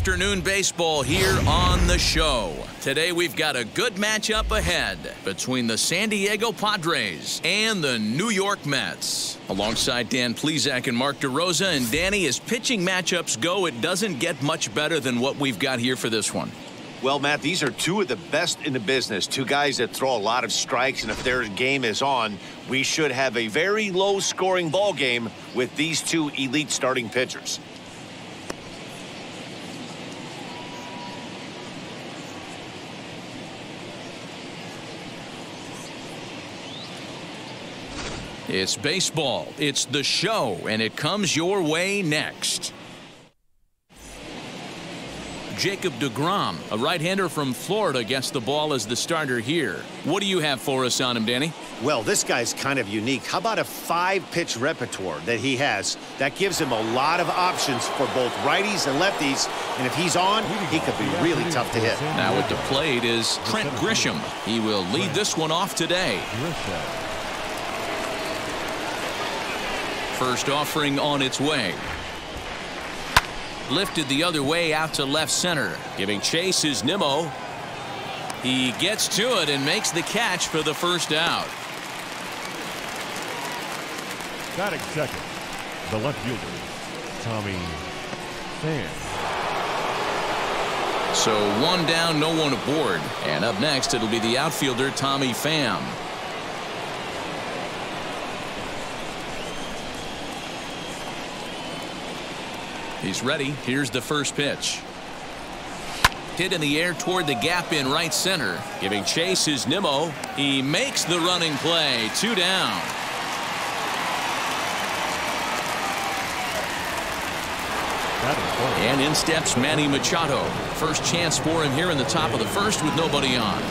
afternoon baseball here on the show. Today we've got a good matchup ahead between the San Diego Padres and the New York Mets. Alongside Dan Plesac and Mark DeRosa, and Danny, as pitching matchups go, it doesn't get much better than what we've got here for this one. Well, Matt, these are two of the best in the business. Two guys that throw a lot of strikes, and if their game is on, we should have a very low-scoring ball game with these two elite starting pitchers. It's baseball, it's the show, and it comes your way next. Jacob Degrom, a right-hander from Florida, gets the ball as the starter here. What do you have for us on him, Danny? Well, this guy's kind of unique. How about a 5-pitch repertoire that he has? That gives him a lot of options for both righties and lefties, and if he's on, he could be really tough to hit. Now at the plate is Trent Grisham. He will lead this one off today. First offering on its way. Lifted the other way out to left center. Giving chase is Nimmo. He gets to it and makes the catch for the first out. Batting second, the left fielder, Tommy Pham. So one down, no one aboard. And up next, it'll be the outfielder, Tommy Pham. He's ready. Here's the first pitch. Hit in the air toward the gap in right center. Giving chase is Nimmo. He makes the running play. 2 down. And in steps Manny Machado. First chance for him here in the top of the first with nobody on.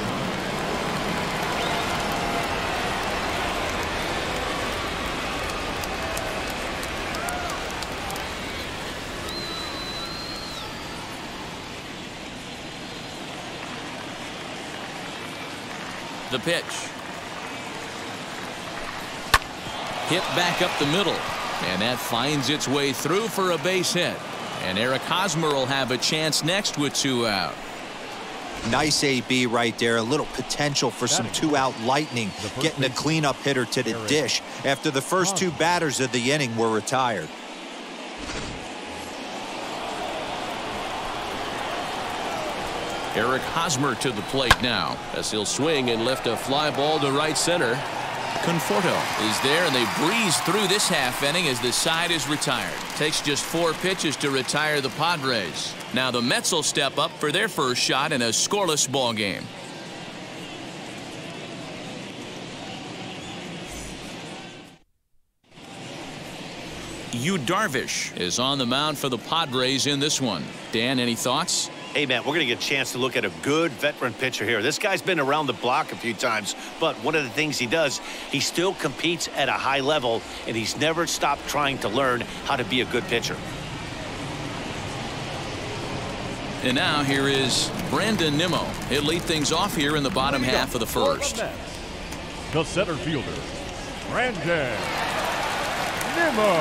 The pitch. Hit back up the middle. And that finds its way through for a base hit. And Eric Hosmer will have a chance next with 2 out. Nice AB right there. A little potential for some 2-out lightning. Getting a cleanup hitter to the dish after the first 2 batters of the inning were retired. Eric Hosmer to the plate now as he'll swing and lift a fly ball to right center. Conforto is there, and they breeze through this half inning as the side is retired. Takes just 4 pitches to retire the Padres. Now the Mets will step up for their first shot in a scoreless ball game. Yu Darvish is on the mound for the Padres in this one. Dan, any thoughts? Hey, man, we're going to get a chance to look at a good veteran pitcher here. This guy's been around the block a few times, but one of the things he does, he still competes at a high level, and he's never stopped trying to learn how to be a good pitcher. And now here is Brandon Nimmo. He'll lead things off here in the bottom half of the first. The center fielder, Brandon Nimmo.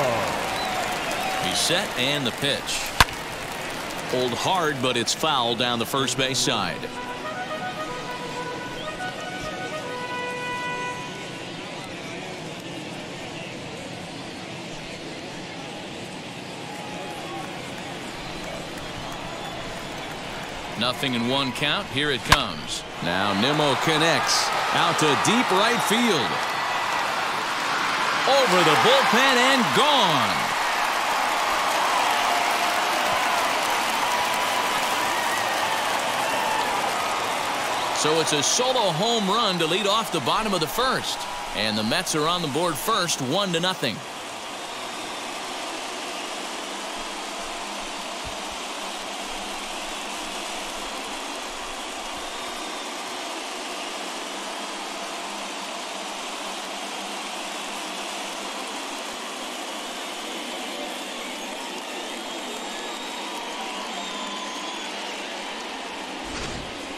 He's set, and the pitch. Pulled hard, but it's foul down the first base side. Nothing in 1 count. Here it comes. Now Nimmo connects out to deep right field. Over the bullpen and gone. So it's a solo home run to lead off the bottom of the first. And the Mets are on the board first, 1-0.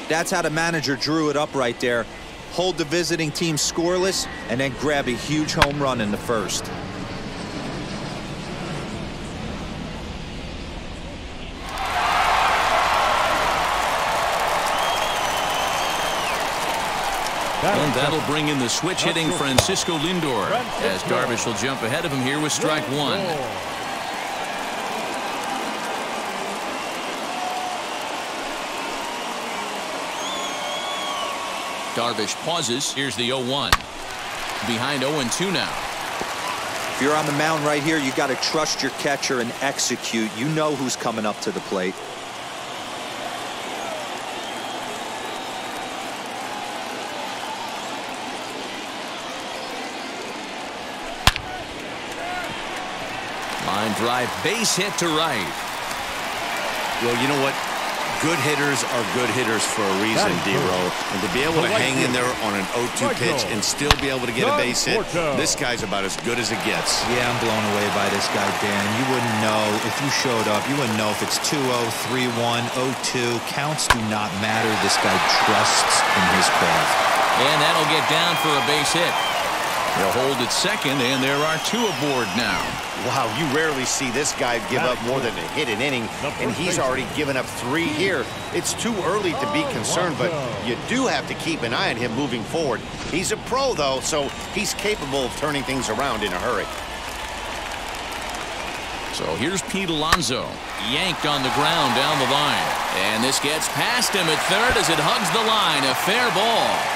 That's how the manager drew it up right there. Hold the visiting team scoreless and then grab a huge home run in the first. And that'll bring in the switch-hitting Francisco Lindor, as Darvish will jump ahead of him here with strike one. Darvish pauses. Here's the 0-1. Behind 0-2 now. If you're on the mound right here, you got to trust your catcher and execute. You know who's coming up to the plate. Line drive, base hit to right. Well, you know what? Good hitters are good hitters for a reason, D-Row. And to be able to hang in there on an 0-2 pitch and still be able to get a base hit, this guy's about as good as it gets. Yeah, I'm blown away by this guy, Dan. You wouldn't know if you showed up. You wouldn't know if it's 2-0, 3-1, 0-2. Counts do not matter. This guy trusts in his craft. And that'll get down for a base hit. They'll hold at second, and there are two aboard now. Wow, you rarely see this guy give up more than a hit an inning, and he's already given up 3 here. It's too early to be concerned, but you do have to keep an eye on him moving forward. He's a pro, though, so he's capable of turning things around in a hurry. So here's Pete Alonso, yanked on the ground down the line. And this gets past him at third as it hugs the line. A fair ball.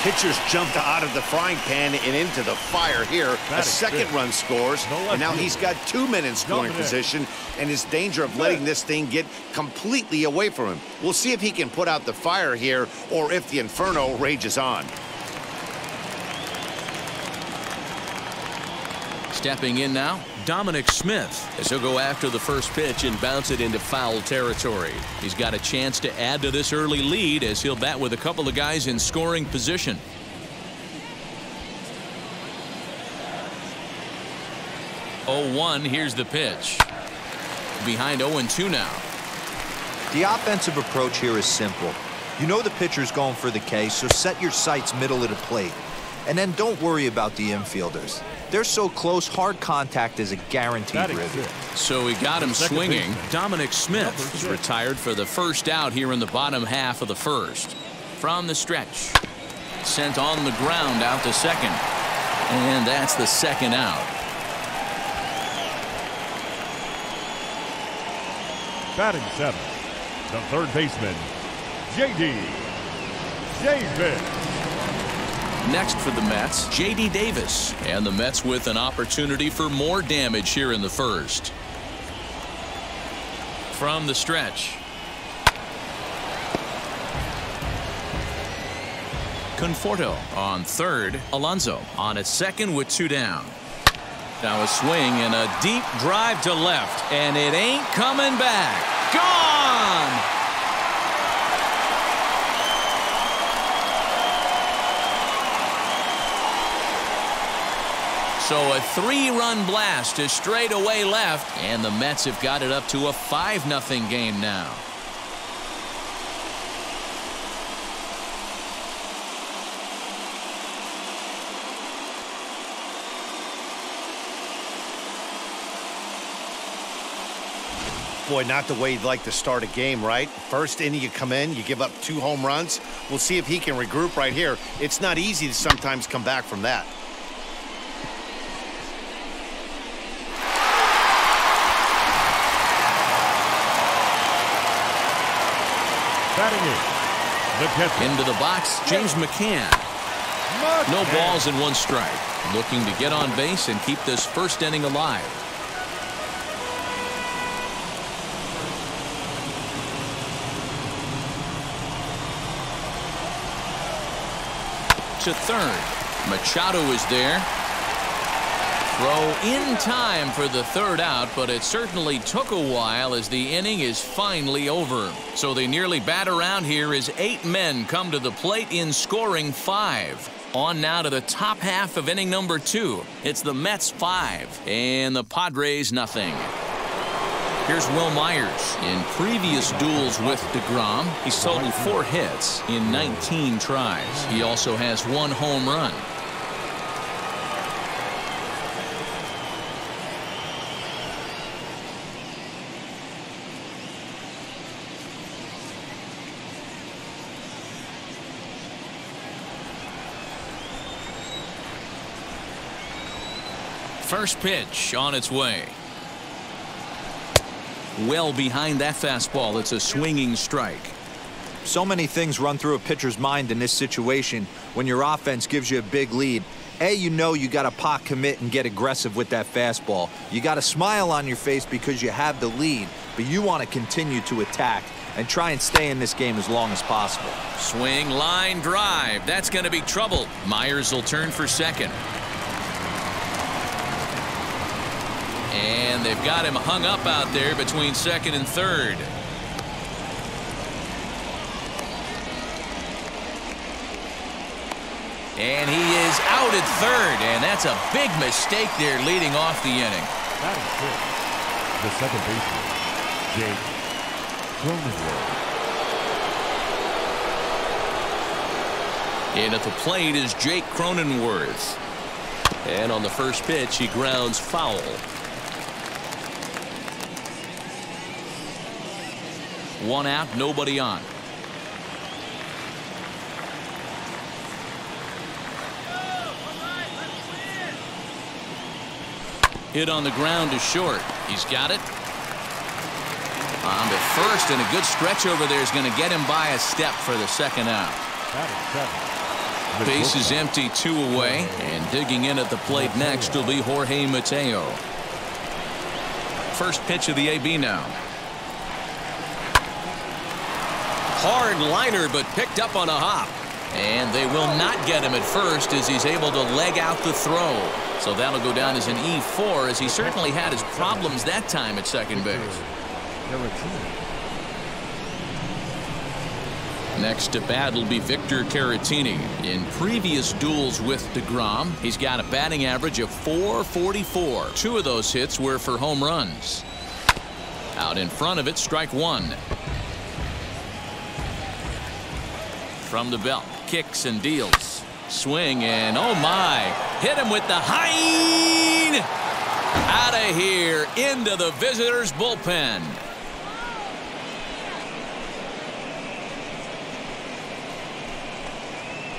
Pitchers jumped out of the frying pan and into the fire here. A second run scores, and now he's got 2 men in scoring position, and is danger of letting this thing get completely away from him. We'll see if he can put out the fire here, or if the inferno rages on. Stepping in now, Dominic Smith, as he'll go after the first pitch and bounce it into foul territory. He's got a chance to add to this early lead as he'll bat with a couple of guys in scoring position. Oh, 1, here's the pitch. Behind 0-2 now. The offensive approach here is simple. You know the pitcher's going for the K, so set your sights middle of the plate. And then don't worry about the infielders. They're so close, hard contact is a guaranteed ribby. So he got him swinging. Dominic Smith is retired for the first out here in the bottom half of the first. From the stretch. Sent on the ground out to second. And that's the second out. Batting 7, the third baseman, J.D. Davis. Next for the Mets, J.D. Davis. And the Mets with an opportunity for more damage here in the first. From the stretch. Conforto on third. Alonso on at second with 2 down. Now a swing and a deep drive to left. And it ain't coming back. Gone! So a 3-run blast to straightaway left, and the Mets have got it up to a 5-0 game now. Boy, not the way you'd like to start a game, right? First inning, you come in, you give up 2 home runs. We'll see if he can regroup right here. It's not easy to sometimes come back from that. Batting in, the catcher. Into the box, James McCann. No balls and 1 strike. Looking to get on base and keep this first inning alive. To third. Machado is there. Throw in time for the third out, but it certainly took a while as the inning is finally over. So they nearly bat around here as 8 men come to the plate in scoring 5. On now to the top half of inning number 2. It's the Mets 5 and the Padres nothing. Here's Will Myers. In previous duels with Degrom, he's totaled 4 hits in 19 tries. He also has 1 home run. First pitch on its way. Well behind that fastball. It's a swinging strike. So many things run through a pitcher's mind in this situation when your offense gives you a big lead. You know you got to pot commit and get aggressive with that fastball. You got a smile on your face because you have the lead, but you want to continue to attack and try and stay in this game as long as possible. Swing, line, drive. That's going to be trouble. Myers will turn for second. And they've got him hung up out there between second and third. And he is out at third, and that's a big mistake there leading off the inning. That is good. The second baseman, Jake Cronenworth. In at the plate is Jake Cronenworth. And on the first pitch, he grounds foul. One out, nobody on. Hit on the ground to short. He's got it. On to first, and a good stretch over there is going to get him by a step for the second out. Base is empty, 2 away, and digging in at the plate next will be Jorge Mateo. First pitch of the AB now. Hard liner, but picked up on a hop. And they will not get him at first as he's able to leg out the throw. So that'll go down as an E4, as he certainly had his problems that time at second base. Next to bat will be Victor Caratini. In previous duels with Degrom, he's got a batting average of .444. 2 of those hits were for home runs. Out in front of it, strike one. From the belt, kicks and deals. Swing, and oh my, hit him with the high. Out of here, into the visitors' bullpen.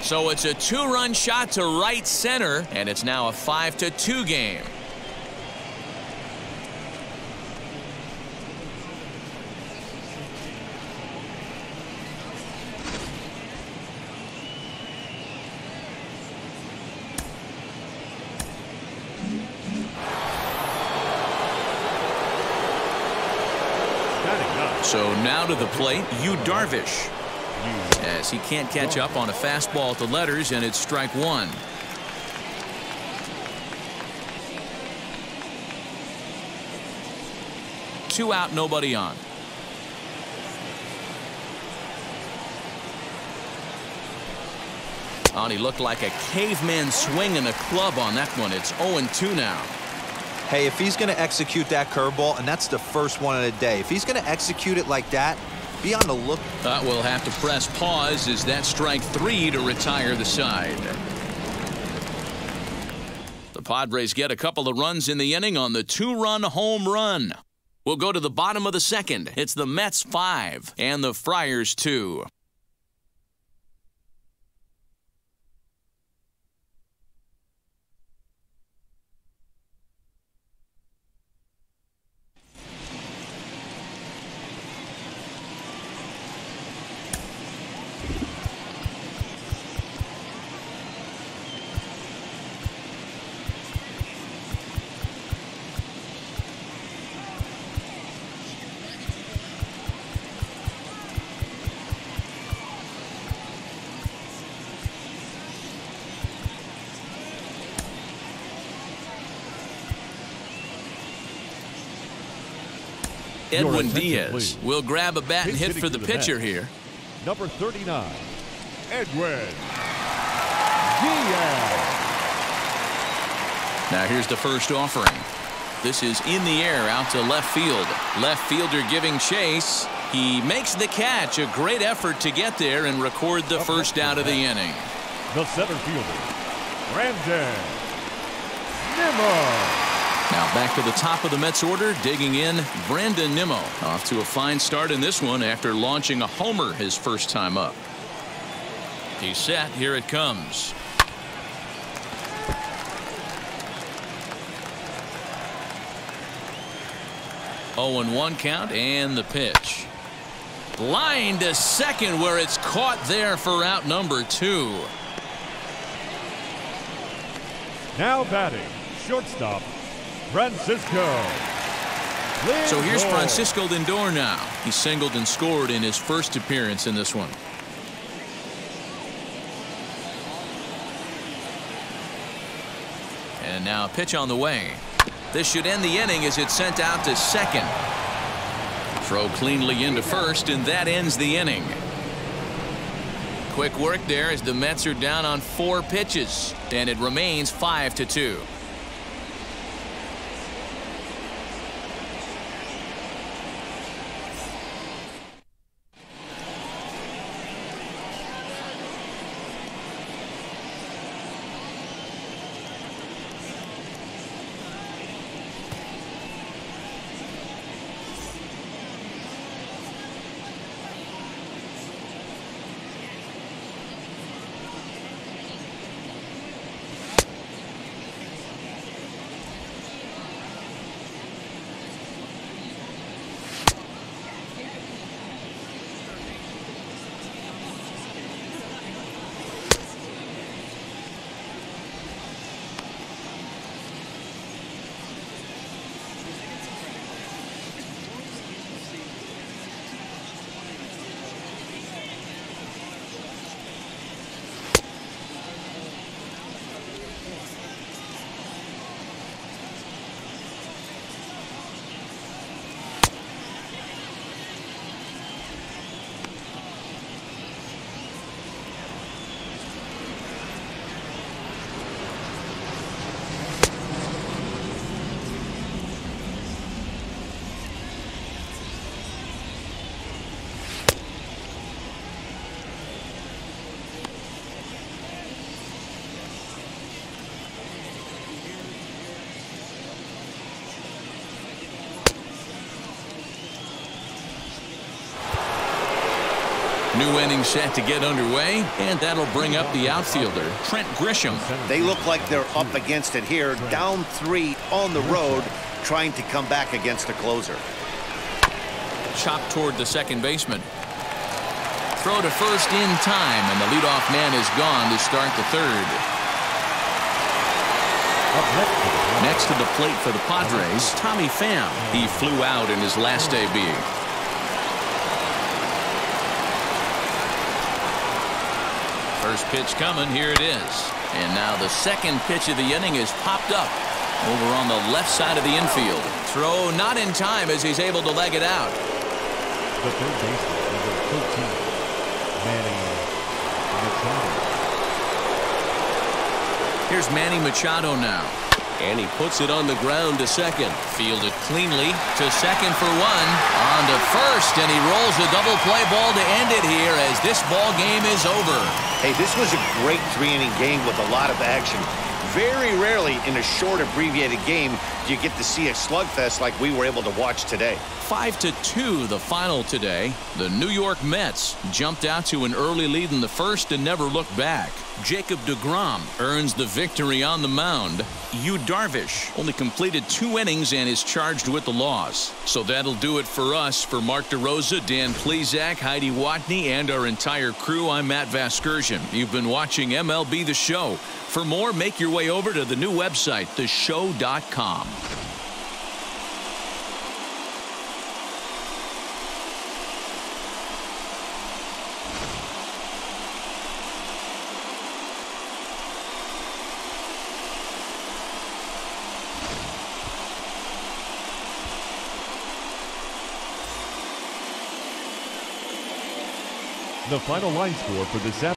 So it's a 2-run shot to right center, and it's now a 5-2 game. So now to the plate, Yu Darvish. As he can't catch up on a fastball at the letters, and it's strike one. Two out, nobody on. He looked like a caveman swinging a club on that one. It's 0-2 now. Hey, if he's going to execute that curveball, and that's the first one of the day, if he's going to execute it like that, be on the look. We'll have to press pause as that strike 3 to retire the side. The Padres get a couple of runs in the inning on the 2-run home run. We'll go to the bottom of the second. It's the Mets 5 and the Friars 2. Edwin Diaz will grab a bat and hit for the pitcher here. Number 39, Edwin Diaz. Now here's the first offering. This is in the air out to left field. Left fielder giving chase. He makes the catch. A great effort to get there and record the first out of the inning. The center fielder, Brandon Nimmo. Now back to the top of the Mets order, digging in, Brandon Nimmo. Off to a fine start in this one after launching a homer his first time up. He's set. Here it comes. 0-1 count, and the pitch. Line to second, where it's caught there for out number 2. Now batting, shortstop, Francisco. So here's Francisco Lindor now. He singled and scored in his first appearance in this one. And now a pitch on the way. This should end the inning as it's sent out to second. Throw cleanly into first, and that ends the inning. Quick work there as the Mets are down on 4 pitches, and it remains 5-2. New inning set to get underway, and that'll bring up the outfielder, Trent Grisham. They look like they're up against it here, down 3 on the road, trying to come back against the closer. Chopped toward the second baseman. Throw to first in time, and the leadoff man is gone to start the third. Next to the plate for the Padres, Tommy Pham. He flew out in his last debut. First pitch coming, here it is. And now the second pitch of the inning is popped up over on the left side of the infield. Throw not in time as he's able to leg it out. The third baseman, number 13, Manny Machado. Here's Manny Machado now. And he puts it on the ground to second. Fielded cleanly to second for 1. On to first, and he rolls a double play ball to end it here as this ball game is over. Hey, this was a great 3-inning game with a lot of action. Very rarely in a short, abbreviated game do you get to see a slugfest like we were able to watch today. 5-2 the final today. The New York Mets jumped out to an early lead in the first and never looked back. Jacob Degrom earns the victory on the mound. Yu Darvish only completed 2 innings and is charged with the loss. So that'll do it for us. For Mark DeRosa, Dan Plesac, Heidi Watney, and our entire crew, I'm Matt Vasgersian. You've been watching MLB The Show. For more, make your way over to the new website, theshow.com. The final line score for this afternoon.